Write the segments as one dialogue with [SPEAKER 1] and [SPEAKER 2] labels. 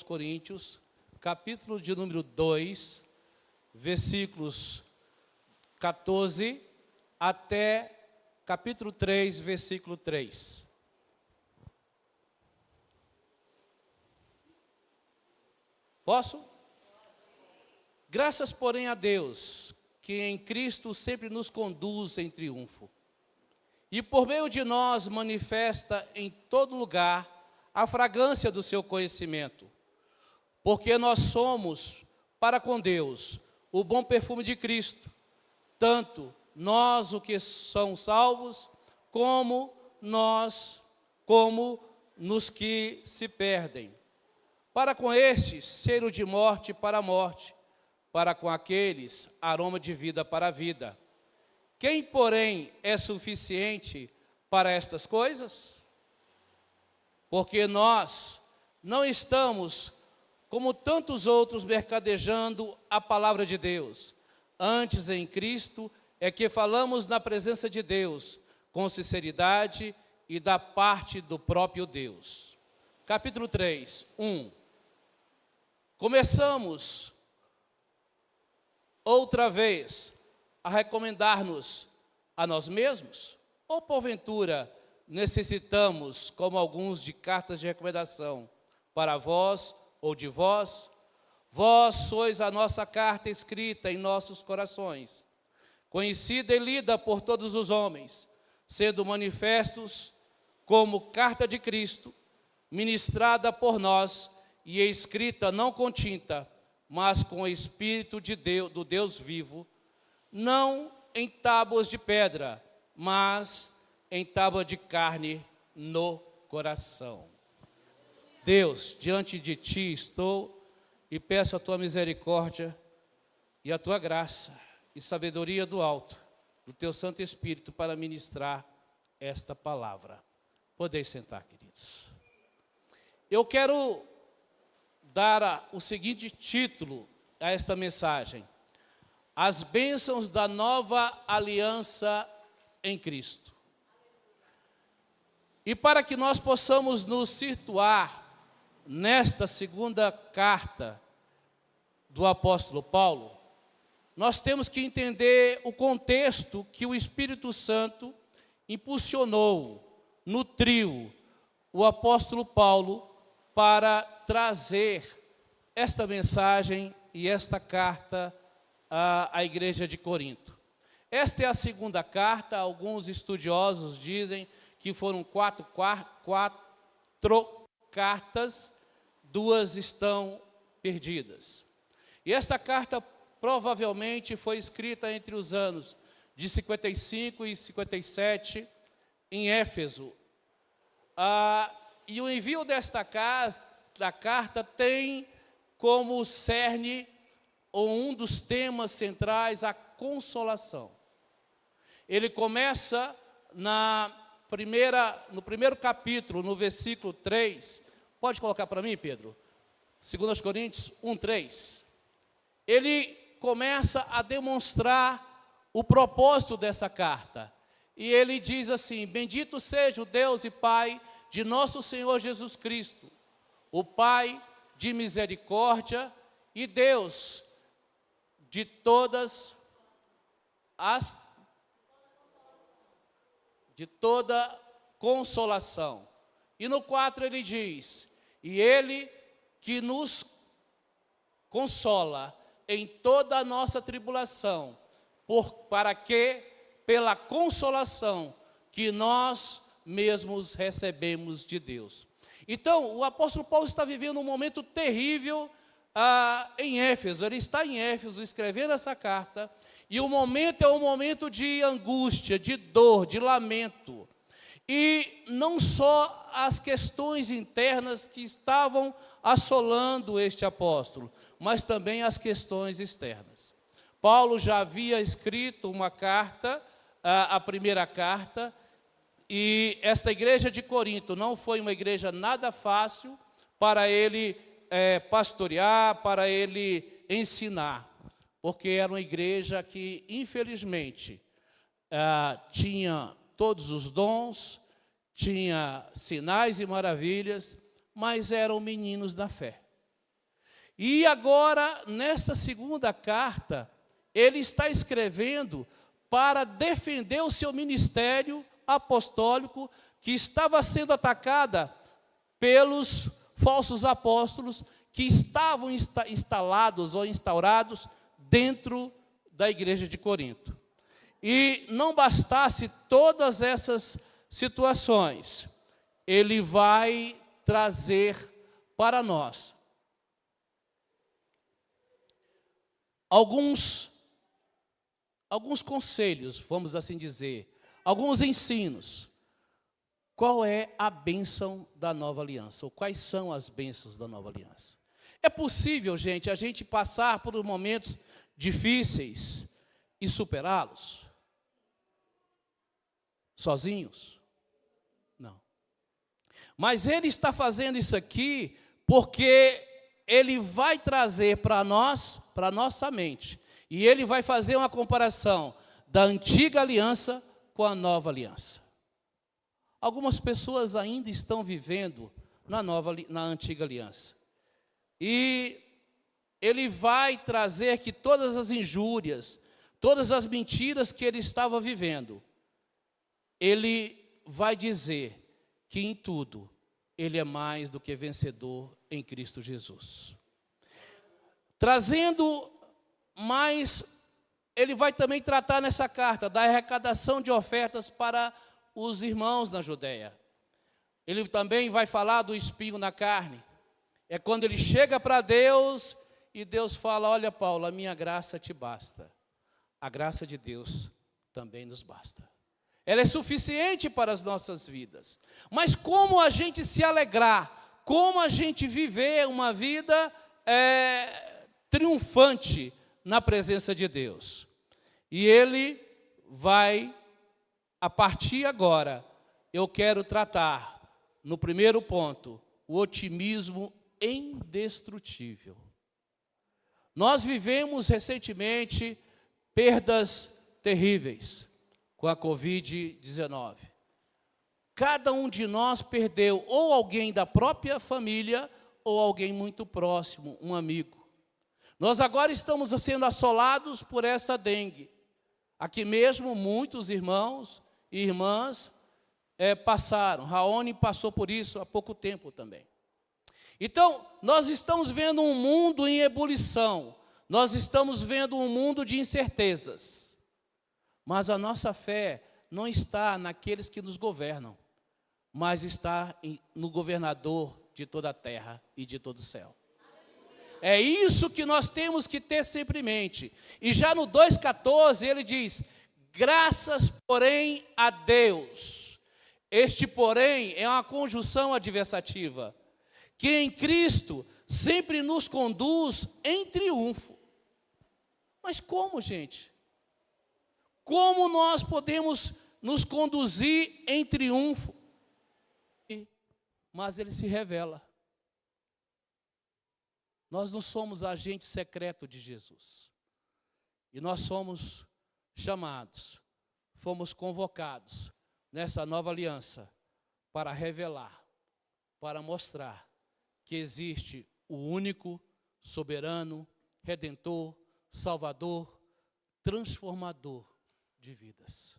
[SPEAKER 1] Coríntios, capítulo de número 2, versículos 14 até capítulo 3, versículo 3. Posso? Graças, porém, a Deus, que em Cristo sempre nos conduz em triunfo, e por meio de nós manifesta em todo lugar a fragrância do seu conhecimento, porque nós somos, para com Deus, o bom perfume de Cristo, tanto nós, os que são salvos, como nos que se perdem. Para com estes, cheiro de morte para a morte, para com aqueles, aroma de vida para a vida. Quem, porém, é suficiente para estas coisas? Porque nós não estamos, como tantos outros, mercadejando a palavra de Deus. Antes, em Cristo, é que falamos na presença de Deus, com sinceridade e da parte do próprio Deus. Capítulo 3, 1. Começamos outra vez a recomendar-nos a nós mesmos? Ou, porventura, necessitamos, como alguns, de cartas de recomendação para vós ou de vós? Vós sois a nossa carta escrita em nossos corações, conhecida e lida por todos os homens, sendo manifestos como carta de Cristo, ministrada por nós e escrita não com tinta, mas com o Espírito de Deus, do Deus vivo, não em tábuas de pedra, mas em tábua de carne no coração. Deus, diante de Ti estou e peço a Tua misericórdia e a Tua graça e sabedoria do alto, do Teu Santo Espírito, para ministrar esta palavra. Podeis sentar, queridos. Eu quero dar o seguinte título a esta mensagem: as bênçãos da nova aliança em Cristo. E para que nós possamos nos situar nesta segunda carta do apóstolo Paulo, nós temos que entender o contexto que o Espírito Santo impulsionou, nutriu o apóstolo Paulo para trazer esta mensagem e esta carta à igreja de Corinto. Esta é a segunda carta. Alguns estudiosos dizem que foram quatro cartas, duas estão perdidas. E esta carta provavelmente foi escrita entre os anos de 55 e 57 em Éfeso. E o envio desta carta tem como cerne, ou um dos temas centrais, a consolação. Ele começa no primeiro capítulo, no versículo 3. Pode colocar para mim, Pedro? 2 Coríntios 1, 3. Ele começa a demonstrar o propósito dessa carta. E ele diz assim: bendito seja o Deus e Pai de nosso Senhor Jesus Cristo, o Pai de misericórdia e Deus de toda consolação. E no 4 ele diz: e Ele que nos consola em toda a nossa tribulação, para que, pela consolação que nós mesmos recebemos de Deus. Então, o apóstolo Paulo está vivendo um momento terrível em Éfeso. Ele está em Éfeso escrevendo essa carta, e o momento é um momento de angústia, de dor, de lamento. E não só as questões internas que estavam assolando este apóstolo, mas também as questões externas. Paulo já havia escrito uma carta, a primeira carta, e esta igreja de Corinto não foi uma igreja nada fácil para ele pastorear, para ele ensinar, porque era uma igreja que, infelizmente, tinha todos os dons, tinha sinais e maravilhas, mas eram meninos da fé. E agora, nessa segunda carta, ele está escrevendo para defender o seu ministério apostólico, que estava sendo atacada pelos falsos apóstolos que estavam instalados ou instaurados dentro da igreja de Corinto. E não bastasse todas essas situações, ele vai trazer para nós alguns conselhos, vamos assim dizer, alguns ensinos. Qual é a bênção da nova aliança? Ou quais são as bênçãos da nova aliança? É possível, gente, a gente passar por momentos difíceis e superá-los? Sozinhos? Não. Mas ele está fazendo isso aqui porque ele vai trazer para nós, para a nossa mente, e ele vai fazer uma comparação da antiga aliança com a nova aliança. Algumas pessoas ainda estão vivendo na antiga aliança. E ele vai trazer que todas as injúrias, todas as mentiras que ele estava vivendo, ele vai dizer que em tudo ele é mais do que vencedor em Cristo Jesus. Trazendo mais, ele vai também tratar nessa carta da arrecadação de ofertas para os irmãos na Judéia. Ele também vai falar do espinho na carne. É quando ele chega para Deus e Deus fala: olha, Paulo, a minha graça te basta. A graça de Deus também nos basta. Ela é suficiente para as nossas vidas. Mas como a gente se alegrar, como a gente viver uma vida triunfante na presença de Deus. E ele vai, a partir agora, eu quero tratar, no primeiro ponto, o otimismo indestrutível. Nós vivemos recentemente perdas terríveis com a Covid-19. Cada um de nós perdeu ou alguém da própria família ou alguém muito próximo, um amigo. Nós agora estamos sendo assolados por essa dengue. Aqui mesmo muitos irmãos e irmãs passaram. Raoni passou por isso há pouco tempo também. Então, nós estamos vendo um mundo em ebulição. Nós estamos vendo um mundo de incertezas. Mas a nossa fé não está naqueles que nos governam, mas está no governador de toda a terra e de todo o céu. É isso que nós temos que ter sempre em mente. E já no 2,14 ele diz: graças, porém, a Deus. Este porém é uma conjunção adversativa, que em Cristo sempre nos conduz em triunfo. Mas como, gente? Como nós podemos nos conduzir em triunfo? Mas ele se revela. Nós não somos agente secreto de Jesus. E nós somos chamados, fomos convocados nessa nova aliança para revelar, para mostrar que existe o único, soberano, redentor, salvador, transformador de vidas.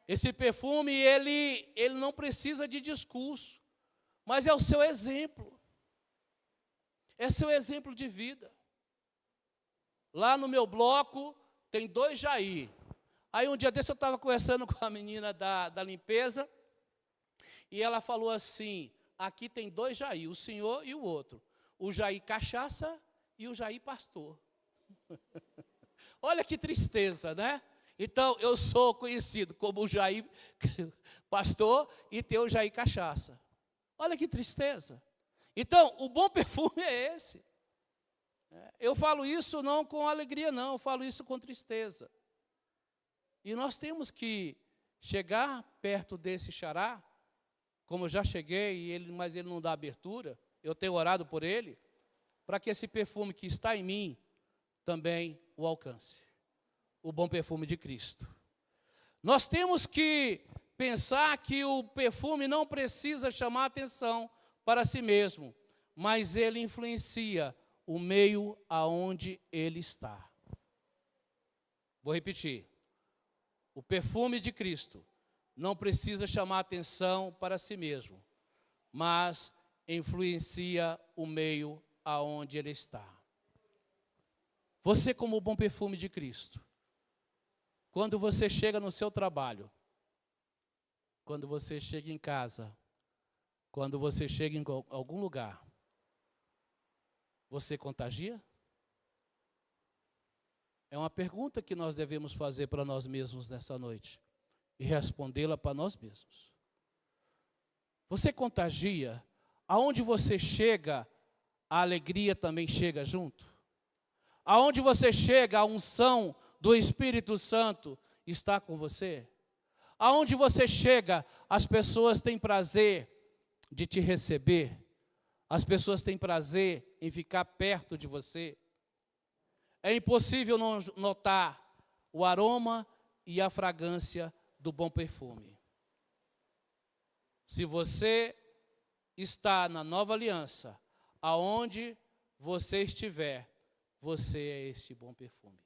[SPEAKER 1] Esse perfume, ele não precisa de discurso, mas é o seu exemplo. É seu exemplo de vida. Lá no meu bloco tem 2 Jair. Aí um dia desse eu estava conversando com a menina da limpeza, e ela falou assim: aqui tem 2 Jair, o senhor e o outro. O Jair cachaça e o Jair pastor. Olha que tristeza, né? Então, eu sou conhecido como o Jair pastor e tem o Jair cachaça. Olha que tristeza. Então, o bom perfume é esse. Eu falo isso não com alegria, não. Eu falo isso com tristeza. E nós temos que chegar perto desse xará, como eu já cheguei, mas ele não dá abertura. Eu tenho orado por ele, para que esse perfume que está em mim também o alcance. O bom perfume de Cristo. Nós temos que pensar que o perfume não precisa chamar atenção para si mesmo, mas ele influencia o meio aonde ele está. Vou repetir. O perfume de Cristo não precisa chamar atenção para si mesmo, mas influencia o meio aonde ele está. Você, como o bom perfume de Cristo, quando você chega no seu trabalho, quando você chega em casa, quando você chega em algum lugar, você contagia? É uma pergunta que nós devemos fazer para nós mesmos nessa noite e respondê-la para nós mesmos. Você contagia? Aonde você chega, a alegria também chega junto? Aonde você chega, a unção do Espírito Santo está com você? Aonde você chega, as pessoas têm prazer de te receber? As pessoas têm prazer em ficar perto de você? É impossível não notar o aroma e a fragrância do bom perfume. Se você está na nova aliança, aonde você estiver, você é este bom perfume.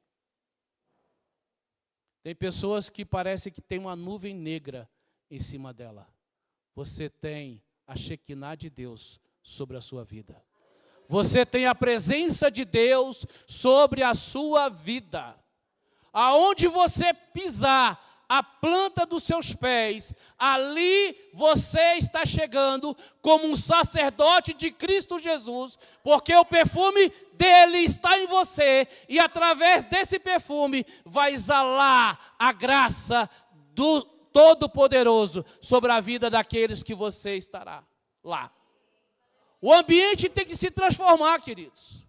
[SPEAKER 1] Tem pessoas que parece que tem uma nuvem negra em cima dela. Você tem a Shekinah de Deus sobre a sua vida. Você tem a presença de Deus sobre a sua vida. Aonde você pisar a planta dos seus pés, ali você está chegando como um sacerdote de Cristo Jesus, porque o perfume dele está em você, e através desse perfume vai exalar a graça do Todo-Poderoso sobre a vida daqueles que você estará lá. O ambiente tem que se transformar, queridos.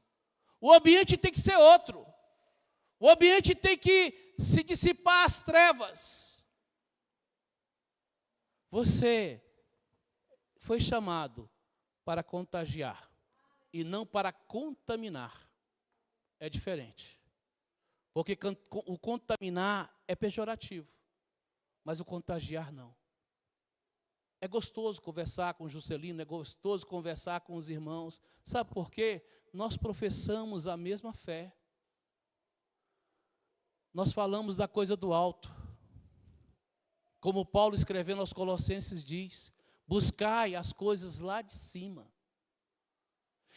[SPEAKER 1] O ambiente tem que ser outro. O ambiente tem que se dissipar as trevas. Você foi chamado para contagiar e não para contaminar. É diferente. Porque o contaminar é pejorativo, mas o contagiar não. É gostoso conversar com o Juscelino, é gostoso conversar com os irmãos. Sabe por quê? Nós professamos a mesma fé. Nós falamos da coisa do alto. Como Paulo escrevendo aos Colossenses diz, buscai as coisas lá de cima.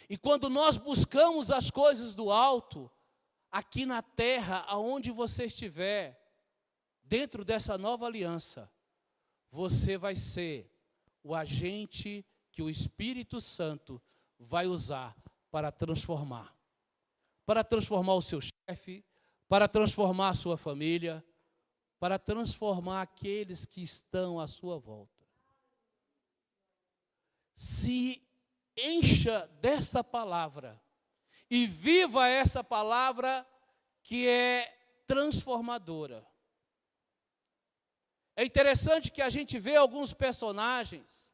[SPEAKER 1] E quando nós buscamos as coisas do alto, aqui na terra, aonde você estiver, dentro dessa nova aliança, você vai ser o agente que o Espírito Santo vai usar para transformar. Para transformar o seu chefe, para transformar a sua família, para transformar aqueles que estão à sua volta. Se encha dessa palavra e viva essa palavra que é transformadora. É interessante que a gente vê alguns personagens,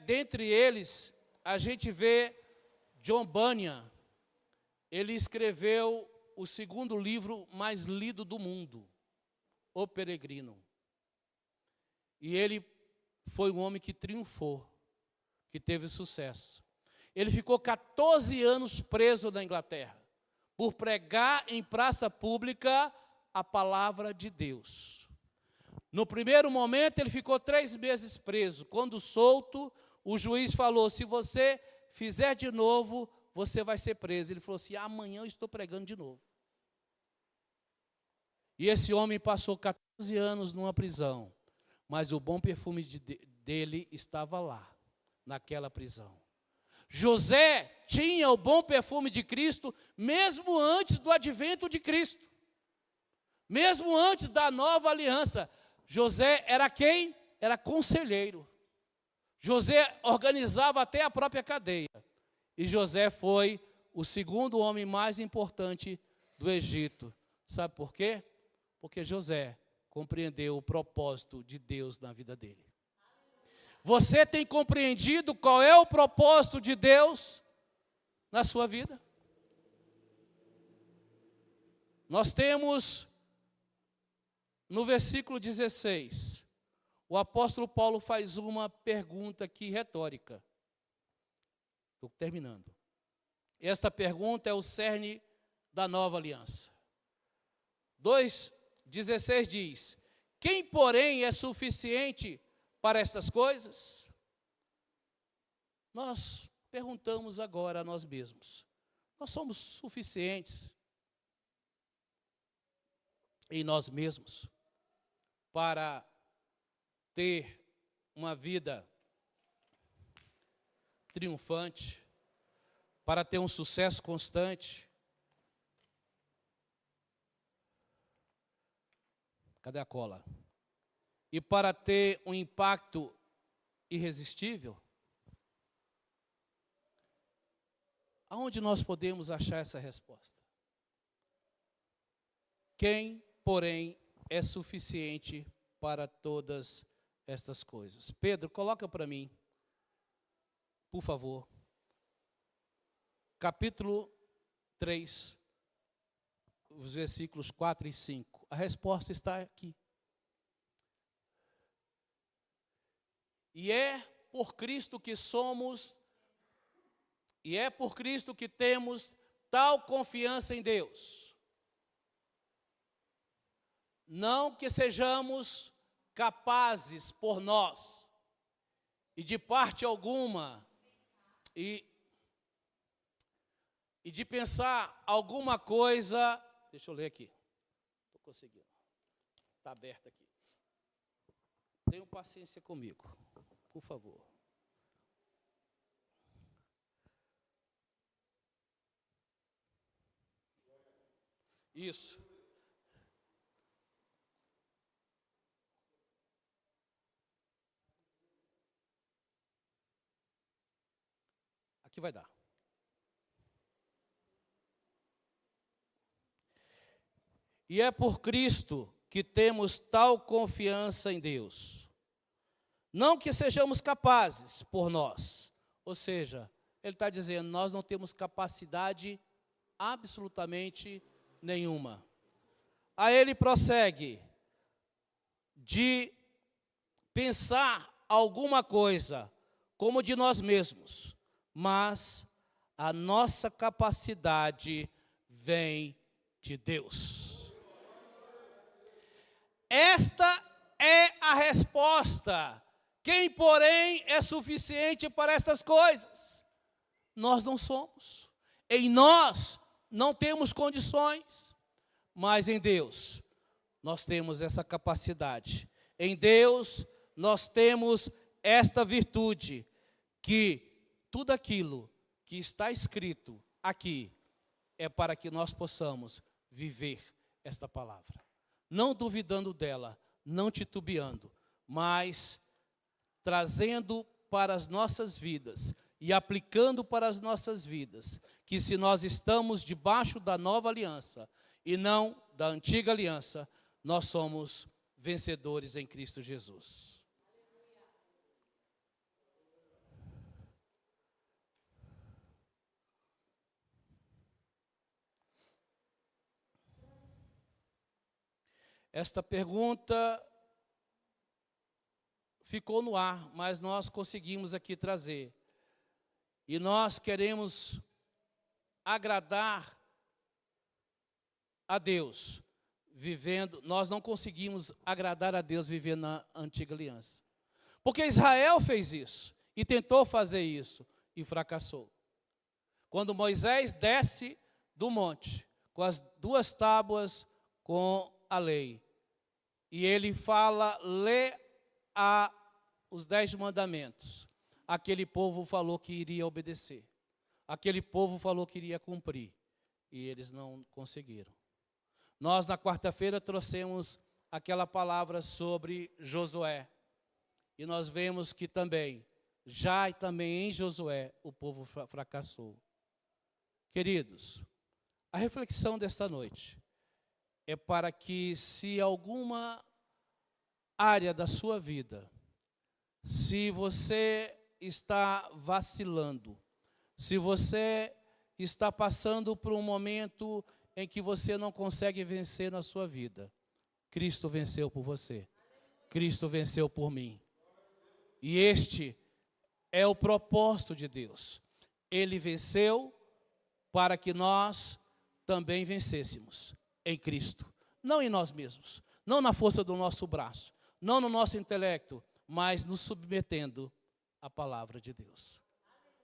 [SPEAKER 1] dentre eles, a gente vê John Bunyan. Ele escreveu o segundo livro mais lido do mundo, O Peregrino. E ele foi um homem que triunfou, que teve sucesso. Ele ficou 14 anos preso na Inglaterra, por pregar em praça pública a palavra de Deus. No primeiro momento, ele ficou 3 meses preso. Quando solto, o juiz falou, se você fizer de novo, você vai ser preso. Ele falou assim, amanhã eu estou pregando de novo. E esse homem passou 14 anos numa prisão, mas o bom perfume dele estava lá, naquela prisão. José tinha o bom perfume de Cristo, mesmo antes do advento de Cristo. Mesmo antes da nova aliança. José era quem? Era conselheiro. José organizava até a própria cadeia. E José foi o segundo homem mais importante do Egito. Sabe por quê? Porque José compreendeu o propósito de Deus na vida dele. Você tem compreendido qual é o propósito de Deus na sua vida? Nós temos, no versículo 16, o apóstolo Paulo faz uma pergunta aqui retórica. Estou terminando. Esta pergunta é o cerne da nova aliança. 2,16 diz: quem, porém, é suficiente para estas coisas? Nós perguntamos agora a nós mesmos: nós somos suficientes em nós mesmos para ter uma vida triunfante, para ter um sucesso constante? Cadê a cola? E para ter um impacto irresistível? Aonde nós podemos achar essa resposta? Quem, porém, é suficiente para todas estas coisas? Pedro, coloca para mim, por favor, capítulo 3, os versículos 4 e 5. A resposta está aqui. E é por Cristo que somos, e é por Cristo que temos tal confiança em Deus. Não que sejamos capazes por nós, e de parte alguma, e de pensar alguma coisa. Deixa eu ler aqui. Estou conseguindo. Está aberto aqui. Tenham paciência comigo, por favor. Isso. Aqui vai dar. E é por Cristo que temos tal confiança em Deus. Não que sejamos capazes por nós. Ou seja, ele está dizendo, nós não temos capacidade absolutamente nenhuma. Aí ele prossegue de pensar alguma coisa como de nós mesmos, mas a nossa capacidade vem de Deus. Esta é a resposta. Quem, porém, é suficiente para essas coisas? Nós não somos. Em nós não temos condições, mas em Deus nós temos essa capacidade. Em Deus nós temos esta virtude, que tudo aquilo que está escrito aqui é para que nós possamos viver esta palavra. Não duvidando dela, não titubeando, mas trazendo para as nossas vidas e aplicando para as nossas vidas, que se nós estamos debaixo da nova aliança e não da antiga aliança, nós somos vencedores em Cristo Jesus. Esta pergunta ficou no ar, mas nós conseguimos aqui trazer. E nós queremos agradar a Deus, vivendo, nós não conseguimos agradar a Deus vivendo na antiga aliança. Porque Israel fez isso, e tentou fazer isso, e fracassou. Quando Moisés desce do monte, com as 2 tábuas com a lei, e ele fala, lê os 10 mandamentos, aquele povo falou que iria obedecer, aquele povo falou que iria cumprir, e eles não conseguiram. Nós, na quarta-feira, trouxemos aquela palavra sobre Josué, e nós vemos que também, já e também em Josué, o povo fracassou. Queridos, a reflexão desta noite é para que, se alguma área da sua vida, se você está vacilando, se você está passando por um momento em que você não consegue vencer na sua vida, Cristo venceu por você, Cristo venceu por mim. E este é o propósito de Deus. Ele venceu para que nós também vencêssemos em Cristo. Não em nós mesmos, não na força do nosso braço, não no nosso intelecto, mas nos submetendo à palavra de Deus.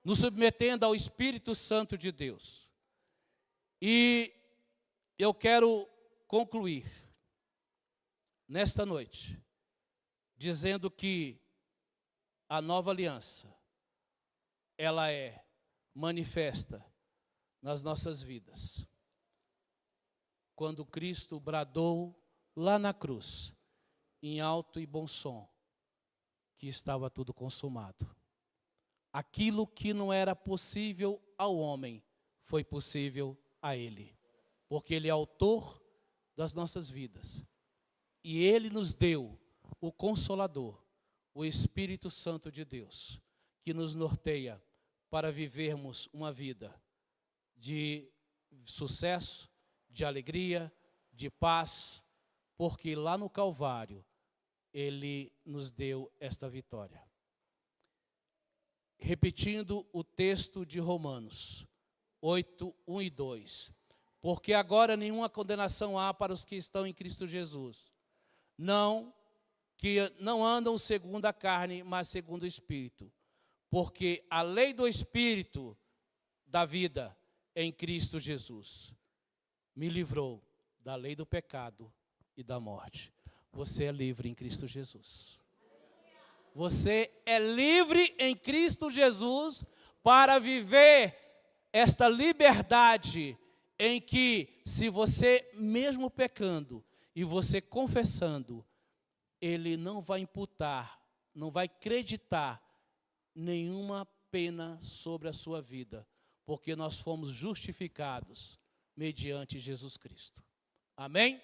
[SPEAKER 1] Nos submetendo ao Espírito Santo de Deus. E eu quero concluir nesta noite dizendo que a nova aliança, ela é manifesta nas nossas vidas. Quando Cristo bradou lá na cruz, em alto e bom som, que estava tudo consumado. Aquilo que não era possível ao homem, foi possível a Ele. Porque Ele é autor das nossas vidas. E Ele nos deu o Consolador, o Espírito Santo de Deus, que nos norteia para vivermos uma vida de sucesso, de alegria, de paz, porque lá no Calvário, Ele nos deu esta vitória. Repetindo o texto de Romanos 8, 1 e 2. Porque agora nenhuma condenação há para os que estão em Cristo Jesus. Que não andam segundo a carne, mas segundo o Espírito. Porque a lei do Espírito da vida em Cristo Jesus me livrou da lei do pecado e da morte. Você é livre em Cristo Jesus. Você é livre em Cristo Jesus para viver esta liberdade em que, se você mesmo pecando e você confessando, Ele não vai imputar, não vai acreditar nenhuma pena sobre a sua vida, porque nós fomos justificados mediante Jesus Cristo. Amém?